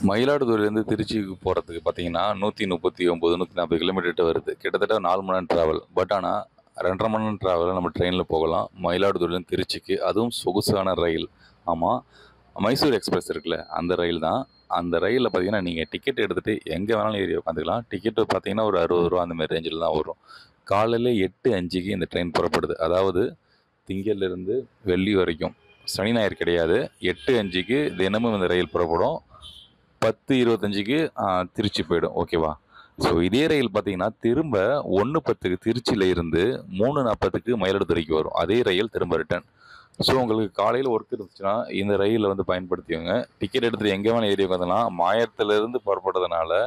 மயிலாடுதுறையிலேருந்து திருச்சிக்கு போகிறதுக்கு பார்த்தீங்கன்னா 139 140 கிலோமீட்டர் வருது. கிட்டத்தட்ட 4 மணி நேரம் ட்ராவல். பட் ஆனால் 2 1/2 மணி நேரம் ட்ராவல் நம்ம ட்ரெயினில் போகலாம் மயிலாடுதுறையிலேருந்து திருச்சிக்கு. அதுவும் சொகுசான ரயில். ஆமாம், மைசூர் எக்ஸ்பிரஸ் இருக்குல்ல, அந்த ரயில் தான். அந்த ரயிலில் பார்த்தீங்கன்னா நீங்கள் டிக்கெட் எடுத்துகிட்டு எங்கே வேணாலும் ஏறி உட்காந்துக்கலாம். டிக்கெட்டு பார்த்தீங்கன்னா ஒரு ரூ. 60 அந்த மாதிரி ரேஞ்சில் தான் வரும். காலையில் 8:05க்கு இந்த ட்ரெயின் புறப்படுது. அதாவது திங்கள்லேருந்து வெள்ளி வரைக்கும், சனி ஞாயிறு கிடையாது. 8:05க்கு தினமும் இந்த ரயில் புறப்படும். 10:25க்கு திருச்சி போயிடும். ஓகேவா? ஸோ இதே ரயில் பார்த்தீங்கன்னா திரும்ப 1:10க்கு திருச்சியில் இருந்து 3:40க்கு மயிலாடுதுறைக்கு வரும். அதே ரயில் திரும்ப ரிட்டர்ன். ஸோ உங்களுக்கு காலையில் ஒர்க் இருந்துச்சுன்னா இந்த ரயிலில் வந்து பயன்படுத்திக்கோங்க. டிக்கெட் எடுத்துகிட்டு எங்கே வேணால் ஏறி உட்காந்துலாம். மாயத்திலேருந்து புறப்படுறதுனால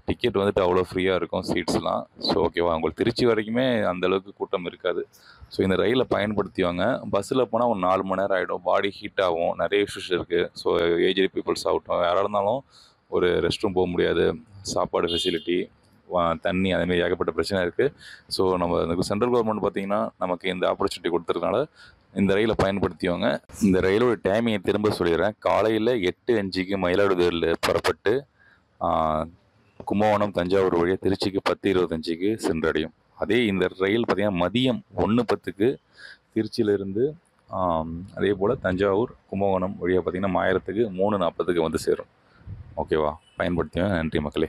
டிக்கெட் வந்துட்டு அவ்வளோ ஃப்ரீயாக இருக்கும் சீட்ஸ்லாம். ஸோ ஓகேவா? உங்களுக்கு திருச்சி வரைக்குமே அந்தளவுக்கு கூட்டம் இருக்காது. ஸோ இந்த ரயிலை பயன்படுத்திவாங்க. பஸ்ஸில் போனால் ஒரு 4 மணி நேரம் ஆகிடும். பாடி ஹீட் ஆகும். நிறைய இஷ்யூஸ் இருக்குது. ஸோ ஏஜ்டு பீப்புள்ஸ் ஆகட்டும், யாராக இருந்தாலும் ஒரு ரெஸ்ட் ரூம் போக முடியாது. சாப்பாடு ஃபெசிலிட்டி, தண்ணி, அதேமாரி ஏகப்பட்ட பிரச்சனை இருக்குது. ஸோ நம்ம சென்ட்ரல் கவர்மெண்ட் பார்த்திங்கன்னா நமக்கு இந்த ஆப்பர்ச்சுனிட்டி கொடுத்துருக்கனால இந்த ரயிலை பயன்படுத்திவாங்க. இந்த ரயிலோட டைமிங்கை திரும்ப சொல்லிடுறேன். காலையில் 8:05க்கு மயிலாடுதுறையில் புறப்பட்டு கும்பகோணம், தஞ்சாவூர் வழியாக திருச்சிக்கு 10:25க்கு சென்றடையும். அதே இந்த ரயில் பார்த்திங்கன்னா மதியம் 1:10க்கு திருச்சியிலேருந்து அதே போல் தஞ்சாவூர், கும்பகோணம் வழியாக பார்த்திங்கன்னா மாயரத்துக்கு 3:40க்கு வந்து சேரும். ஓகேவா? பயன்படுத்திங்க. நன்றி மக்களே.